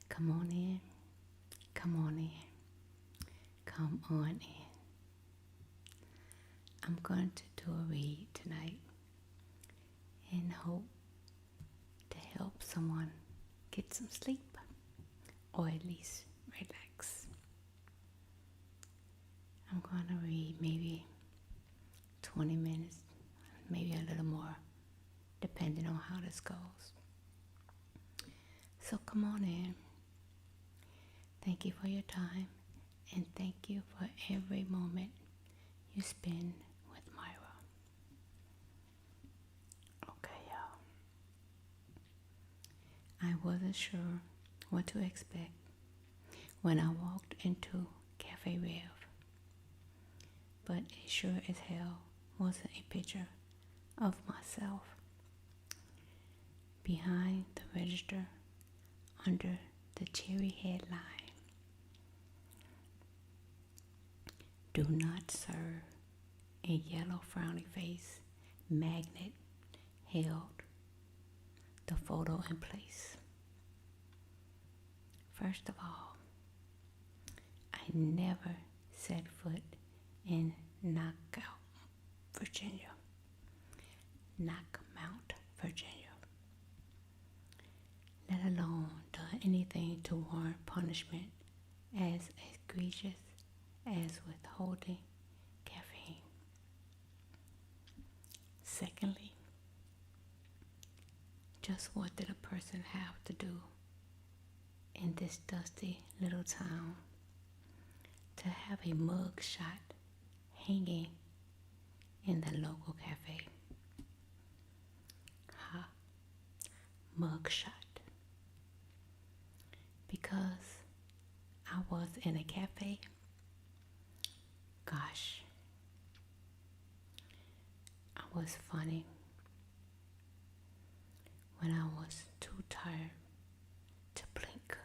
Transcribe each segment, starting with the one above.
Come on in, come on in, come on in. I'm going to do a read tonight in hope to help someone get some sleep or at least relax. I'm going to read maybe 20 minutes, maybe a little more, depending on how this goes. So come on in. Thank you for your time and thank you for every moment you spend with Myra. Okay, y'all. I wasn't sure what to expect when I walked into Cafe Rev, but it sure as hell wasn't a picture of myself behind the register under the cherry headline. Do not serve. A yellow frowny face magnet held the photo in place. First of all, I never set foot in Knockout, Virginia. Knockmount, Virginia. Let alone done anything to warrant punishment as egregious as withholding caffeine. Secondly, just what did a person have to do in this dusty little town to have a mug shot hanging in the local cafe? Ha, mug shot. Because I was in a cafe? Gosh, I was funny when I was too tired to blink.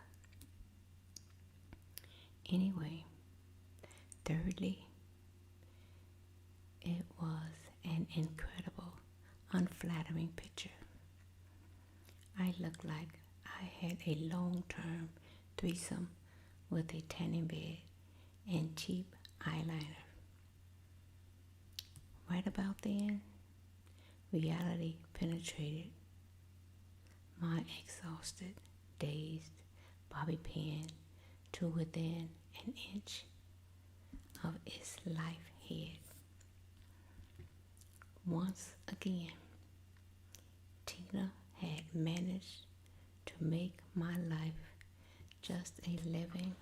Anyway, thirdly, it was an incredible, unflattering picture. I looked like I had a long-term threesome with a tanning bed and cheap eyeliner. Right about then, reality penetrated my exhausted, dazed bobby pin to within an inch of its life head. Once again, Tina had managed to make my life just a living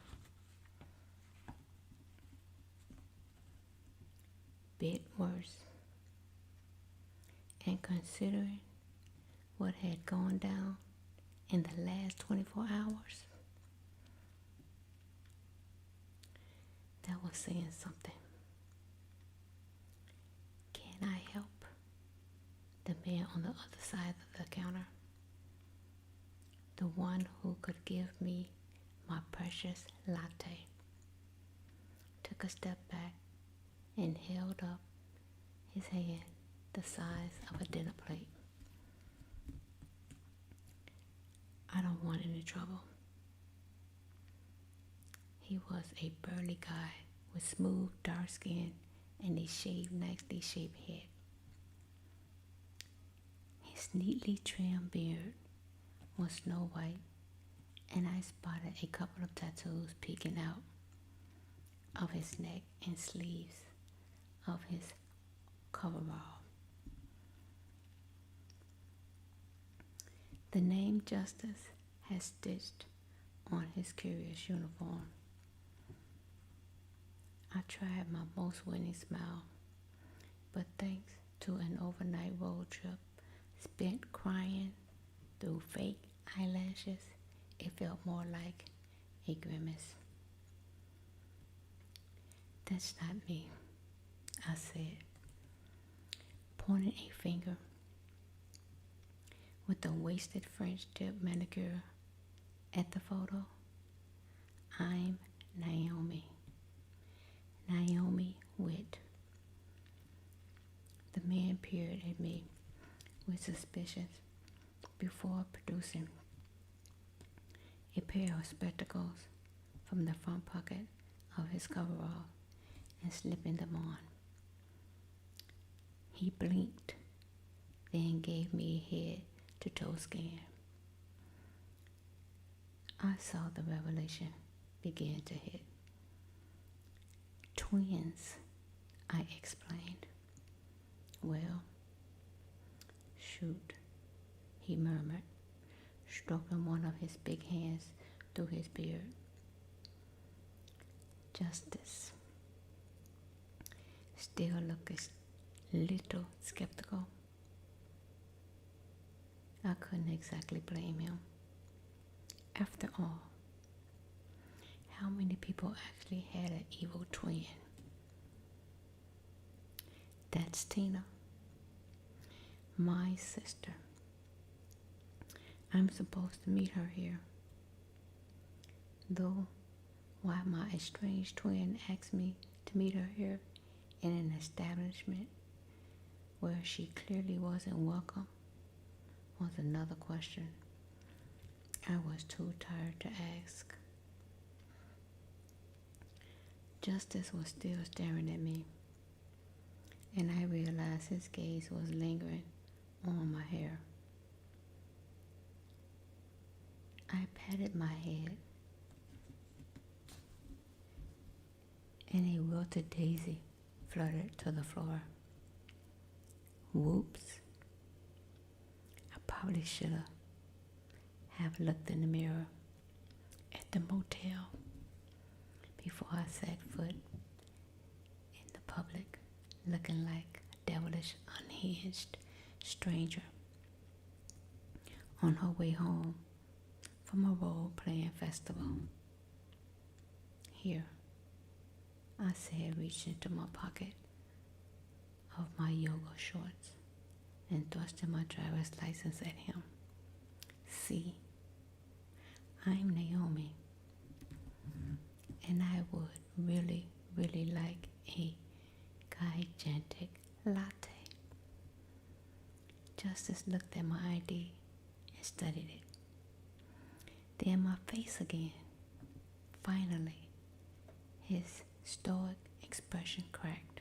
bit worse. And considering what had gone down in the last 24 hours, that was saying something. Can I help? The man on the other side of the counter, the one who could give me my precious latte, took a step back and held up his hand the size of a dinner plate. I don't want any trouble. He was a burly guy with smooth dark skin and a shaved, nicely shaped head. His neatly trimmed beard was snow white, and I spotted a couple of tattoos peeking out of his neck and sleeves of his coverall. The name Justice has stitched on his curious uniform. I tried my most winning smile, but thanks to an overnight road trip spent crying through fake eyelashes, it felt more like a grimace. That's not me, I said, pointing a finger with a wasted French tip manicure at the photo. I'm Naomi. Naomi Witt. The man peered at me with suspicion before producing a pair of spectacles from the front pocket of his coverall and slipping them on. He blinked, then gave me a head-to-toe scan. I saw the revelation begin to hit. Twins, I explained. Well, shoot, he murmured, stroking one of his big hands through his beard. Justice still looked a little skeptical. I couldn't exactly blame him. After all, how many people actually had an evil twin? That's Tina, my sister. I'm supposed to meet her here. Though, why my estranged twin asked me to meet her here in an establishment where she clearly wasn't welcome was another question I was too tired to ask. Justice was still staring at me, and I realized his gaze was lingering on my hair. I patted my head, and a wilted daisy fluttered to the floor. Whoops. I probably should have looked in the mirror at the motel before I set foot in the public, looking like a devilish, unhinged stranger on her way home from a role-playing festival. Here, I said, reaching into my pocket of my yoga shorts and thrusting my driver's license at him. See, I'm Naomi, and I would really, really like a gigantic latte. Justice looked at my ID and studied it. Then my face again. Finally, his stoic expression cracked,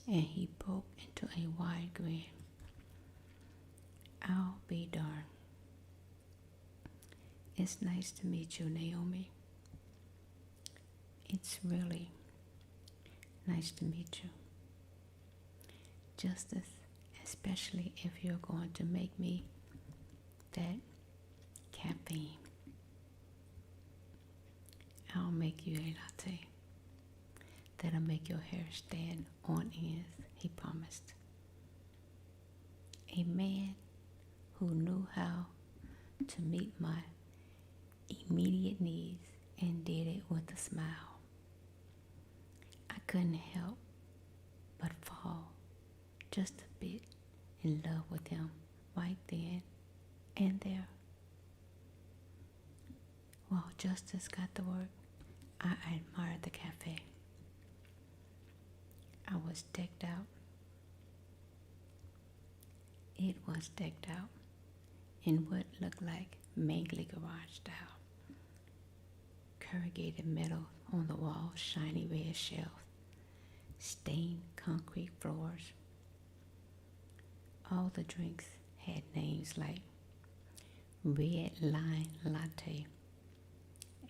and he broke into a wide grin. I'll be darned. It's nice to meet you, Naomi. It's really nice to meet you. Justice, especially if you're going to make me that caffeine. I'll make you a latte that'll make your hair stand on end, he promised. A man who knew how to meet my immediate needs and did it with a smile. I couldn't help but fall just a bit in love with him right then and there. While Justice got to work, I admired the cafe. I was decked out. It was decked out in what looked like mangly garage style. Corrugated metal on the wall, shiny red shelves, stained concrete floors. All the drinks had names like Red Line Latte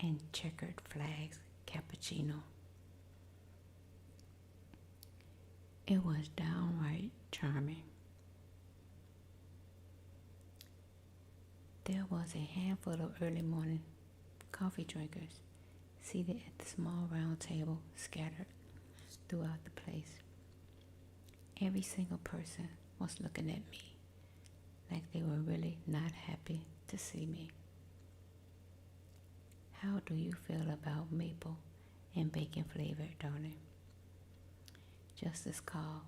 and Checkered Flags Cappuccino. It was downright charming. There was a handful of early morning coffee drinkers seated at the small round table scattered throughout the place. Every single person was looking at me like they were really not happy to see me. How do you feel about maple and bacon flavored, darling? Justice called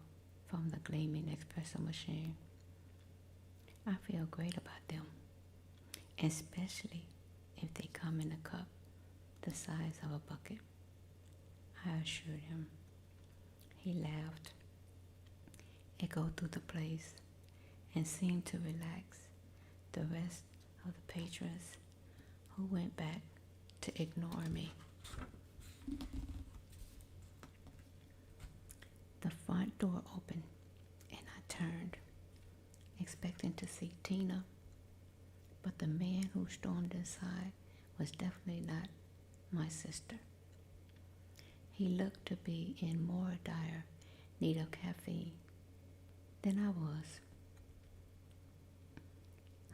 from the gleaming espresso machine. I feel great about them, especially if they come in a cup the size of a bucket, I assured him. He laughed, echoed through the place, and seemed to relax the rest of the patrons who went back to ignore me. The front door opened and I turned, expecting to see Tina, but the man who stormed inside was definitely not my sister. He looked to be in more dire need of caffeine than I was.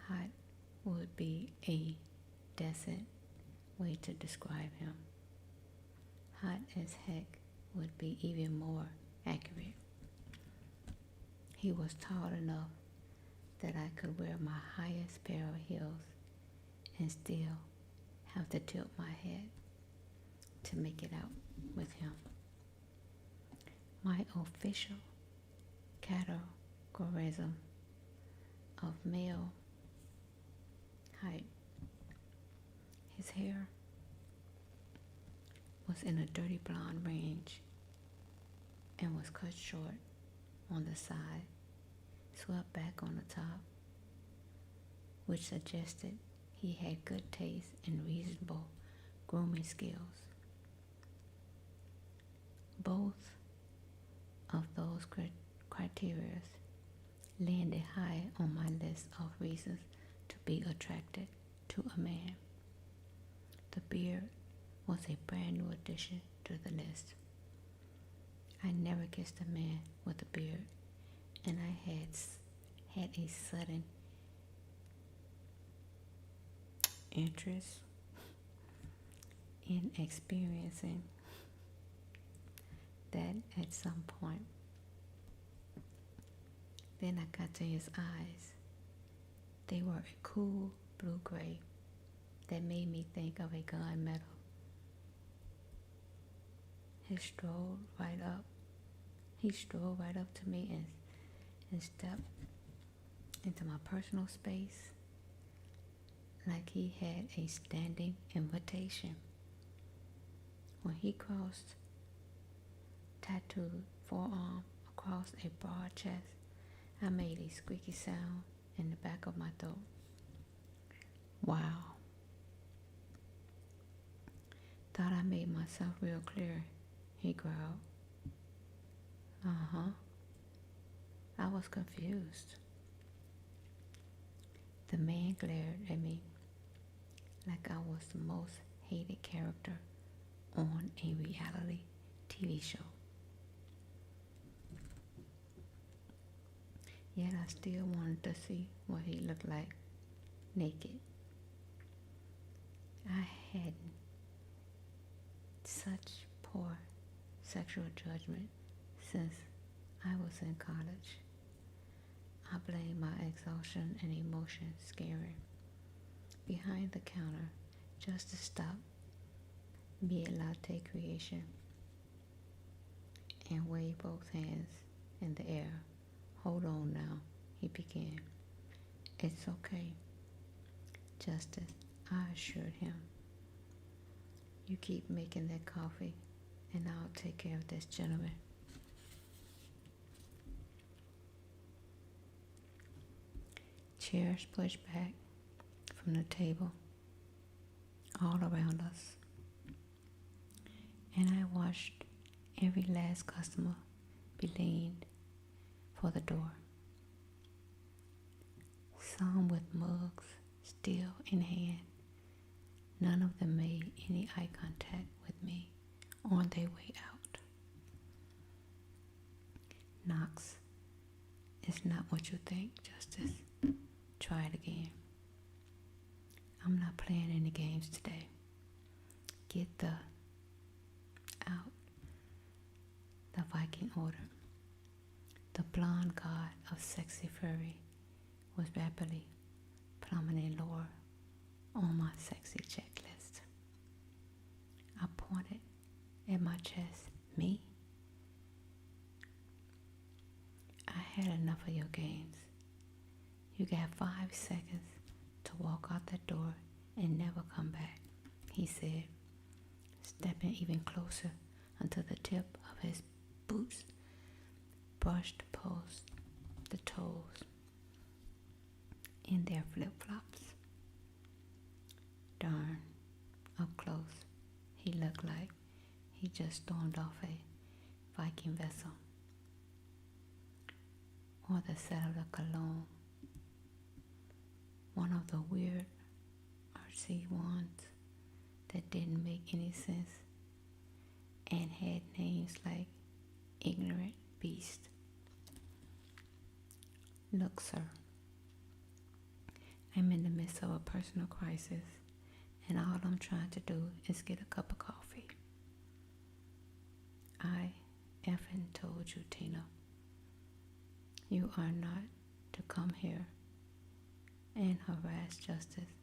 Hot would be a decent way to describe him. Hot as heck would be even more accurate. He was tall enough that I could wear my highest pair of heels and still have to tilt my head to make it out with him. My official categorism of male height. His hair was in a dirty blonde range and was cut short on the side, swept back on the top, which suggested he had good taste and reasonable grooming skills. Both of those criteria landed high on my list of reasons to be attracted to a man. The beard was a brand new addition to the list. I never kissed a man with a beard, and I had a sudden interest in experiencing that at some point. Then I got to his eyes. They were a cool blue-gray that made me think of a gunmetal. He strolled right up to me and stepped into my personal space like he had a standing invitation. When he crossed tattooed forearm across a broad chest, I made a squeaky sound in the back of my throat. Wow. Thought I made myself real clear, he growled. Uh-huh. I was confused. The man glared at me like I was the most hated character on a reality TV show. Yet I still wanted to see what he looked like naked. I had such poor sexual judgment since I was in college. I blame my exhaustion and emotion scaring behind the counter just to stop mid-latte creation and wave both hands in the air. Hold on now, he began. It's okay, Justice, I assured him. You keep making that coffee and I'll take care of this gentleman. Chairs pushed back from the table all around us, and I watched every last customer be leaned for the door. Some with mugs still in hand. None of them made any eye contact with me on their way out. Knox, it's not what you think, Justice. Try it again. I'm not playing any games today. Get out. The Viking ordered. The blonde god of sexy fury was rapidly plummeting lower on my sexy checklist. I pointed at my chest. Me? I had enough of your games. You got 5 seconds to walk out that door and never come back, he said, stepping even closer until the tip of his boots brushed the toes in their flip-flops. Darn. looked like he just stormed off a Viking vessel. Or the scent of the cologne, one of the weird artsy ones that didn't make any sense and had names like Ignorant Beast. Look, sir, I'm in the midst of a personal crisis, and all I'm trying to do is get a cup of coffee. I effing told you, Tina, you are not to come here and harass Justice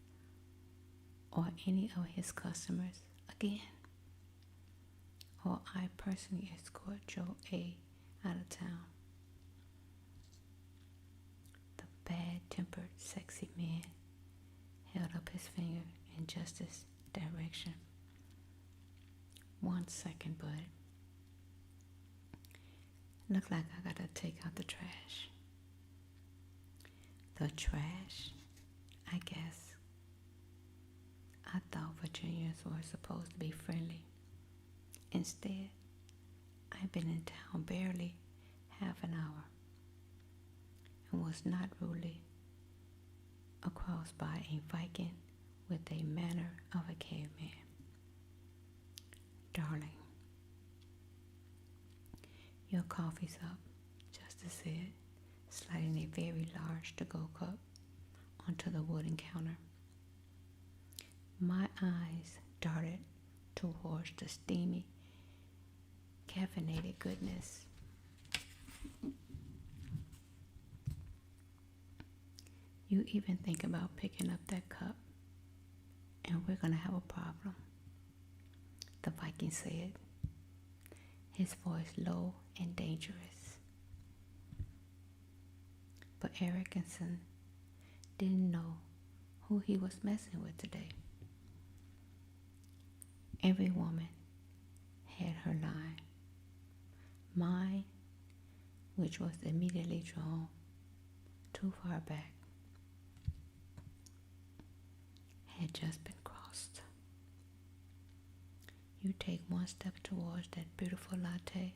or any of his customers again, or I personally escort Joe A out of town. The bad-tempered, sexy man held up his finger in Justice's direction. 1 second, bud. Look like I gotta take out the trash. The trash? I guess. I thought Virginians were supposed to be friendly. Instead, I've been in town barely half an hour and was not rudely accosted by a Viking with a manner of a caveman. Darling, your coffee's up, Justice said, sliding a very large to-go cup onto the wooden counter. My eyes darted towards the steamy, caffeinated goodness. You even think about picking up that cup, and we're gonna have a problem, the Viking said, his voice low and dangerous. But Erickson didn't know who he was messing with today. Every woman had her line. Mine, which was immediately drawn too far back, had just been crossed. You take one step towards that beautiful latte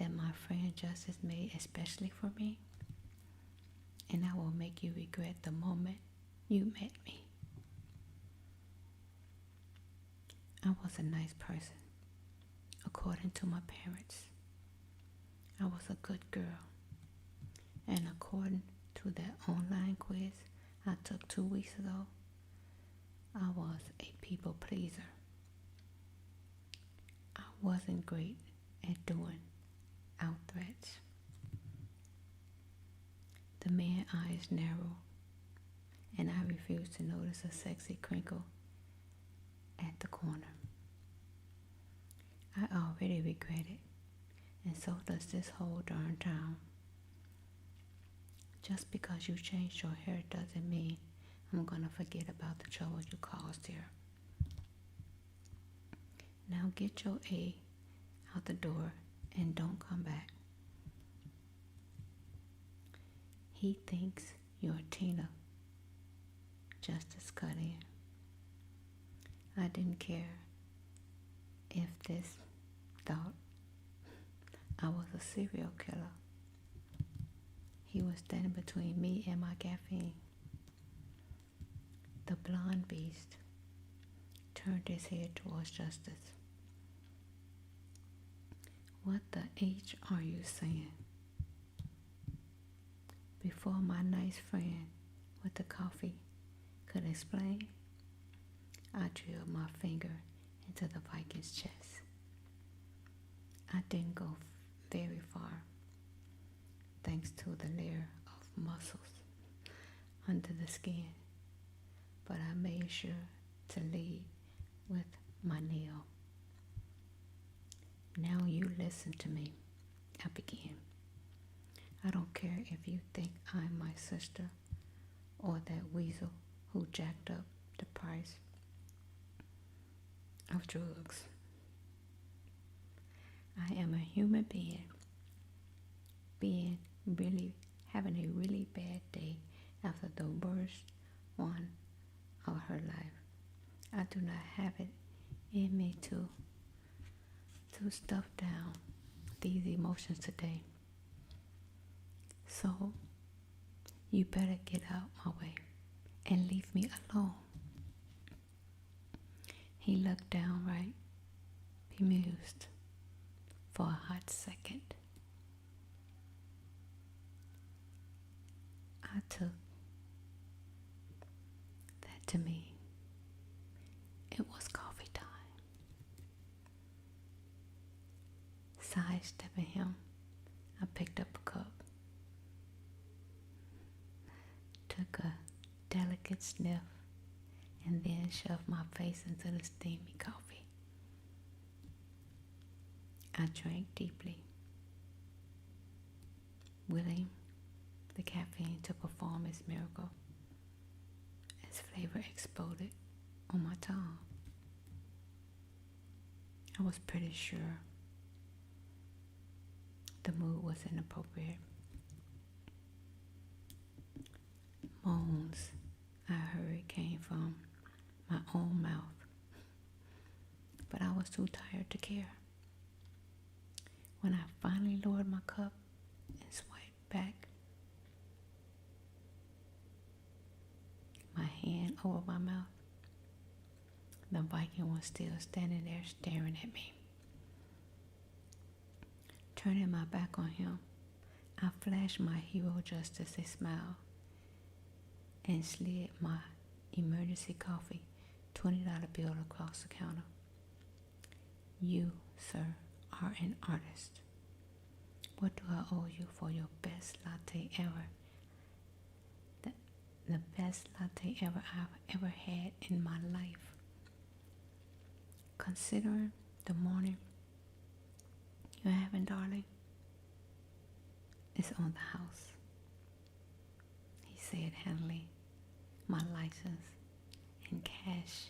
that my friend Justice made especially for me, and I will make you regret the moment you met me. I was a nice person, according to my parents. I was a good girl, and according to that online quiz I took 2 weeks ago, I was a people pleaser. I wasn't great at doing out threats. The man's eyes narrowed, and I refused to notice a sexy crinkle at the corner. I already regret it, and so does this whole darn town. Just because you changed your hair doesn't mean I'm gonna forget about the trouble you caused here. Now get your A out the door and don't come back. He thinks you're Tina, Justice cut in. I didn't care if this thought I was a serial killer. He was standing between me and my caffeine. The blonde beast turned his head towards Justice. What the H are you saying? Before my nice friend with the coffee could explain, I drilled my finger into the Viking's chest. I didn't go very far, thanks to the layer of muscles under the skin, but I made sure to lead with my nail. Now you listen to me, I began. I don't care if you think I'm my sister or that weasel who jacked up the price of drugs. I am a human being having a really bad day after the worst one of her life. I do not have it in me to stuff down these emotions today. So you better get out my way and leave me alone. He looked downright bemused for a hot second. I took that to mean it was coffee time. Sidestepping him, I picked up a cup, took a delicate sniff, and then shoved my face into the steamy coffee. I drank deeply, willing the caffeine to perform its miracle as flavor exploded on my tongue. I was pretty sure the mood was inappropriate. Moans I heard came from my own mouth, but I was too tired to care. When I finally lowered my cup and swiped back my hand over my mouth, the Viking was still standing there staring at me. Turning my back on him, I flashed my hero justice a smile and slid my emergency coffee $20 bill across the counter. You, sir, are an artist. What do I owe you for your best latte ever? The best latte ever I've ever had in my life. Considering the morning you're having, darling, it's on the house, he said, handling my license and cash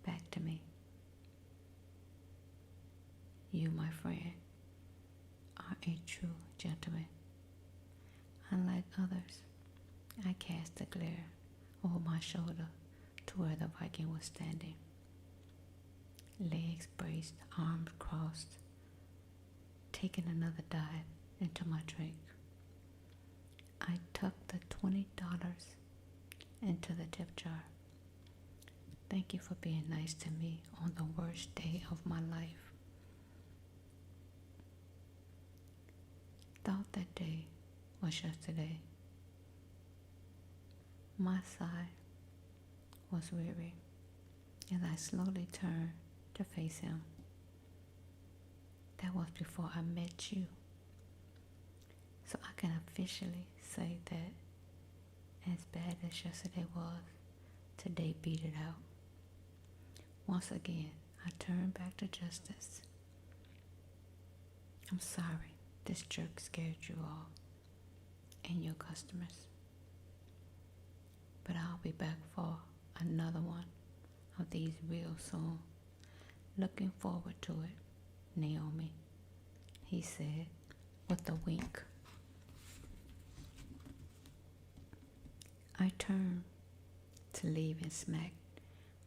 back to me. You, my friend, are a true gentleman. Unlike others, I cast a glare over my shoulder to where the Viking was standing. Legs braced, arms crossed, taking another dive into my drink. I tucked the $20 into the tip jar. Thank you for being nice to me on the worst day of my life. Thought that day was yesterday. My sigh was weary as I slowly turned to face him. That was before I met you. So I can officially say that as bad as yesterday was, today beat it out. Once again, I turned back to justice. I'm sorry this jerk scared you all and your customers. But I'll be back for another one of these real soon. Looking forward to it, Naomi, he said with a wink. I turned to leave and smacked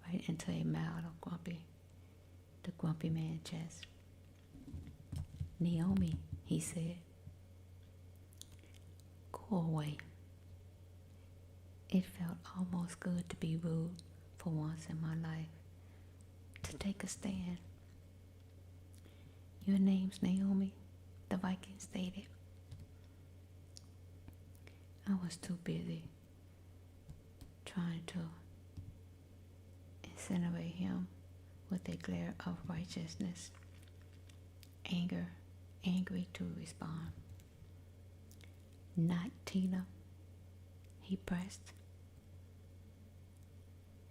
right into a mouth of the grumpy man's chest. Naomi, he said, go away. It felt almost good to be rude for once in my life, to take a stand. Your name's Naomi, the Viking stated. I was too busy trying to incinerate him with a glare of righteousness, angry to respond. Not Tina, he pressed.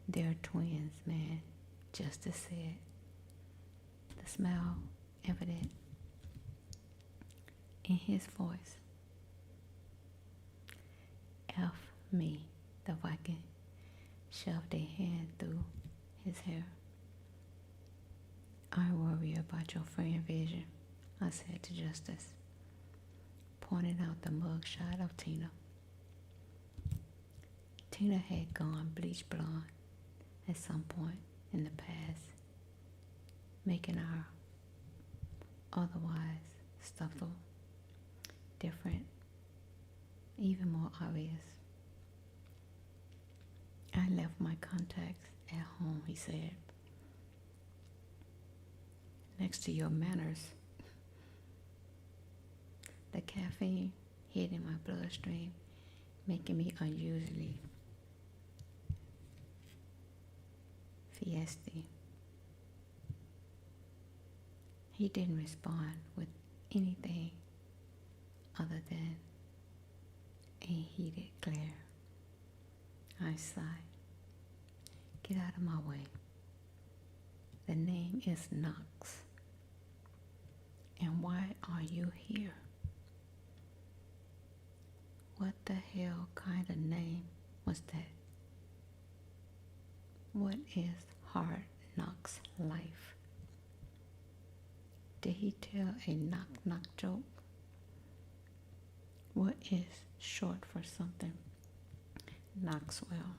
They're twins, man, Justice said, the smile evident in his voice. F me, the Viking shoved a hand through his hair. I worry about your friend Vision, I said to Justice, pointing out the mugshot of Tina. Tina had gone bleach blonde at some point in the past. making our otherwise stuff so different, even more obvious. I left my contacts at home, he said, next to your manners. The caffeine hitting my bloodstream, making me unusually fiesty. He didn't respond with anything other than a heated glare. I sighed. Get out of my way. The name is Knox. And why are you here? What the hell kind of name was that? What is Hard Knocks life? Did he tell a knock-knock joke? What is short for something? Knoxwell.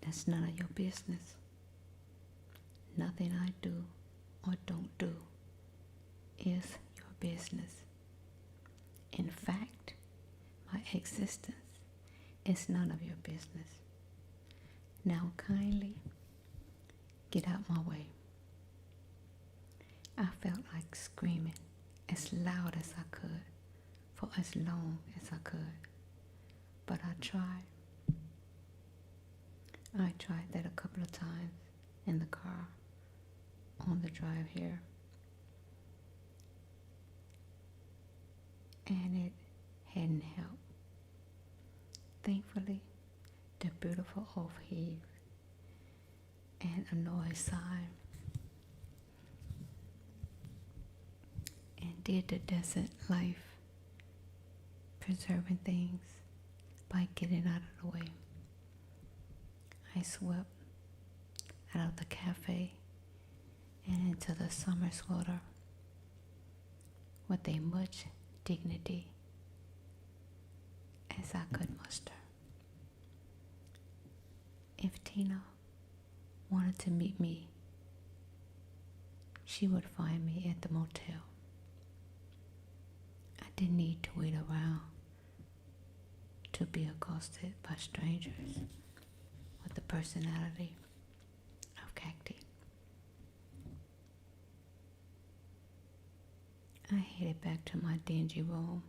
That's none of your business. Nothing I do or don't do is your business. In fact, my existence is none of your business. Now kindly get out my way. I felt like screaming as loud as I could for as long as I could, but I tried. I tried that a couple of times in the car on the drive here, and it hadn't helped. Thankfully, the beautiful oaf heaved and a noise sighed and did the desert life preserving things by getting out of the way. I swept out of the cafe and into the summer swelter with a much dignity as I could muster. If Tina wanted to meet me, she would find me at the motel. I didn't need to wait around to be accosted by strangers with the personality of Cacti. I headed back to my dingy room,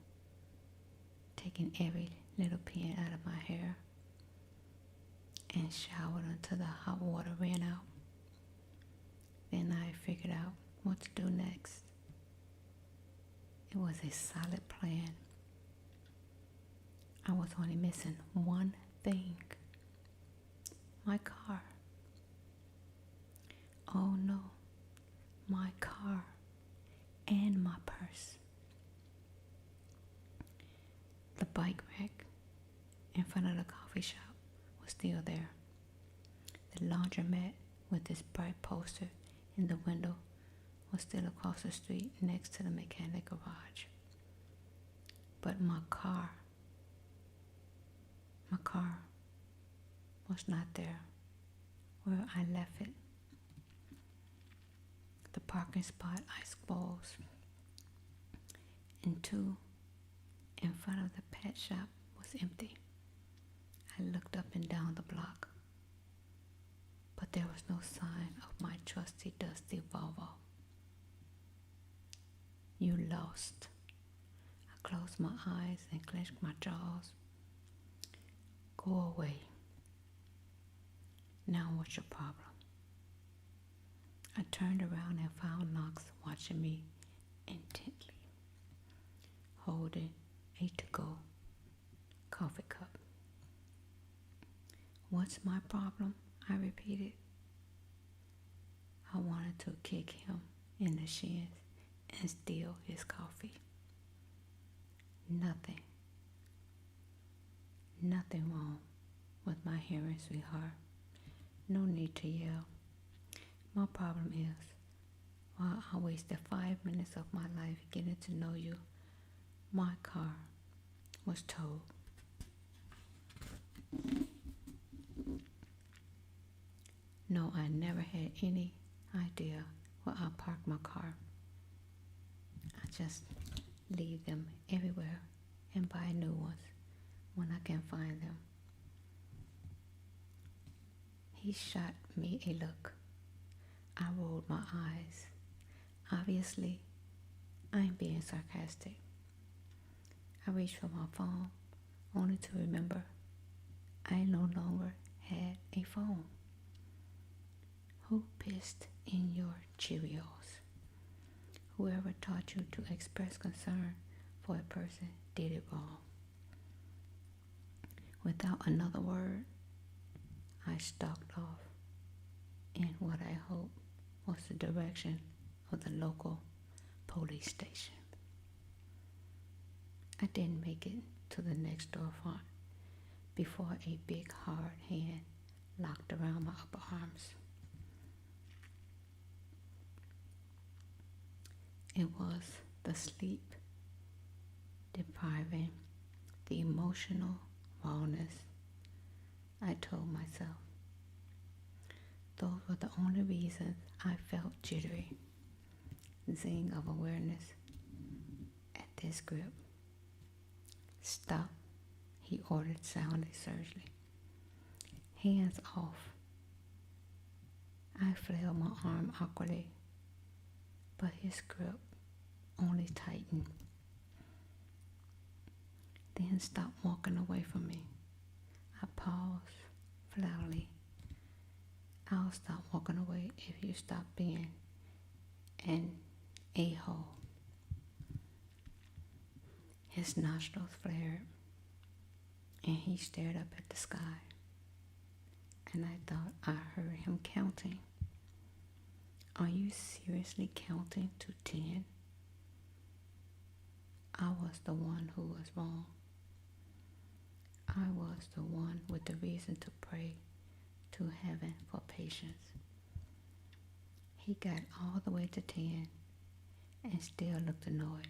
taking every little pin out of my hair, and showered until the hot water ran out. Then I figured out what to do next. It was a solid plan. I was only missing one thing. My car. Oh no, my car and my purse. The bike rack in front of the coffee shop was still there. The laundromat with its bright poster in the window was still across the street next to the mechanic garage. But my car was not there where I left it. The parking spot I exposed and two in front of the pet shop was empty. I looked up and down the block, but there was no sign of my trusty dusty Volvo. You lost. I closed my eyes and clenched my jaws. Go away. Now what's your problem? I turned around and found Knox watching me intently, holding a to-go coffee cup. What's my problem? I repeated. I wanted to kick him in the shins and steal his coffee. Nothing wrong with my hearing, sweetheart. No need to yell. My problem is, while I wasted 5 minutes of my life getting to know you, my car was towed. No, I never had any idea where I parked my car. I just leave them everywhere and buy new ones when I can find them. He shot me a look. I rolled my eyes. Obviously, I'm being sarcastic. I reached for my phone only to remember I no longer had a phone. Who pissed in your Cheerios? Whoever taught you to express concern for a person did it wrong. Without another word, I stalked off in what I hoped was the direction of the local police station. I didn't make it to the next storefront before a big hard hand locked around my upper arms. It was the sleep depriving, the emotional rawness, I told myself. Those were the only reasons I felt jittery. Zing of awareness at this grip. Stop, he ordered soundly surgically. Hands off. I flailed my arm awkwardly, but his grip only tightened. Then stop walking away from me. I paused flatly. I'll stop walking away if you stop being an a-hole. His nostrils flared, and he stared up at the sky, and I thought I heard him counting. Are you seriously counting to 10? I was the one who was wrong. I was the one with the reason to pray to heaven for patience. He got all the way to 10 and still looked annoyed.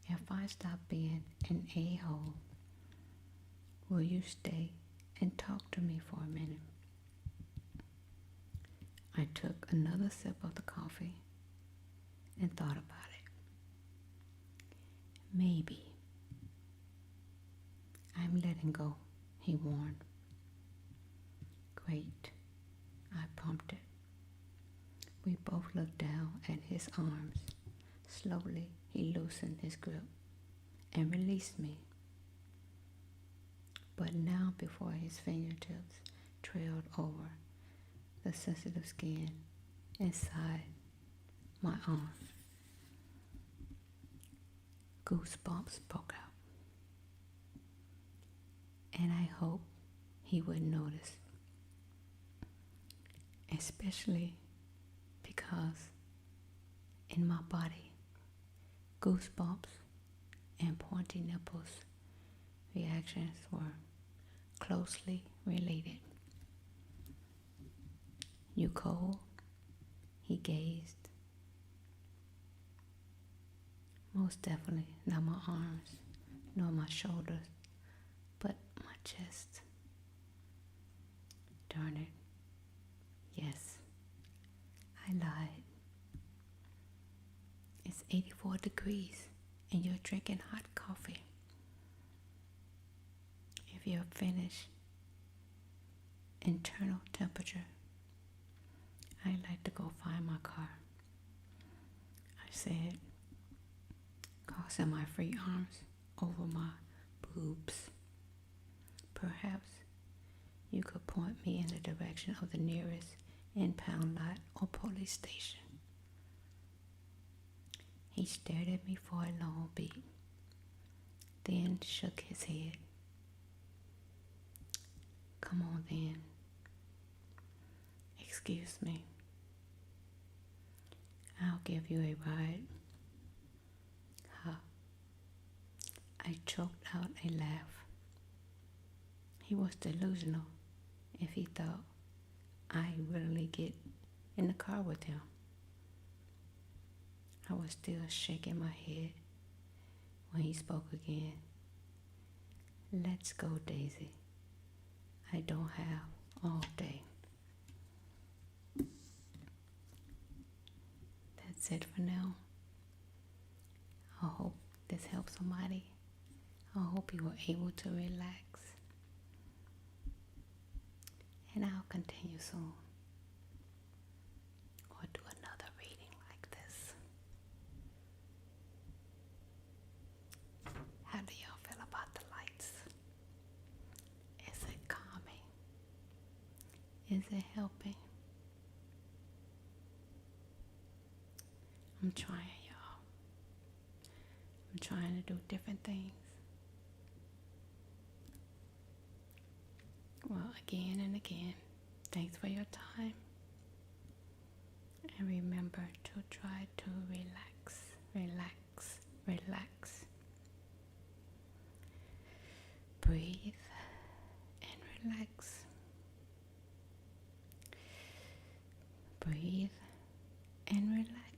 If I stop being an a-hole, will you stay and talk to me for a minute? I took another sip of the coffee and thought about it. Maybe. I'm letting go, he warned. Great, I prompted. We both looked down at his arms. Slowly, he loosened his grip and released me. But now before his fingertips trailed over the sensitive skin inside my arm, goosebumps broke out. And I hoped he would notice, especially because in my body, goosebumps and pointy nipples reactions were closely related. You cold? He gazed. Most definitely not my arms, nor my shoulders, but my chest. Darn it. Yes, I lied. It's 84 degrees and you're drinking hot coffee. If you're finished internal temperature, I'd like to go find my car, I said, crossing my free arms over my boobs. Perhaps you could point me in the direction of the nearest impound lot or police station. He stared at me for a long beat, then shook his head. Come on then. Excuse me. I'll give you a ride. Ha. I choked out a laugh. He was delusional if he thought I'd really get in the car with him. I was still shaking my head when he spoke again. Let's go, Daisy. I don't have all day. That's it for now. I hope this helps somebody. I hope you were able to relax. And I'll continue soon. Or do another reading like this. How do y'all feel about the lights? Is it calming? Is it helping? I'm trying, y'all. I'm trying to do different things. Well, again and again, thanks for your time. And remember to try to relax, relax, relax. Breathe and relax. Breathe and relax.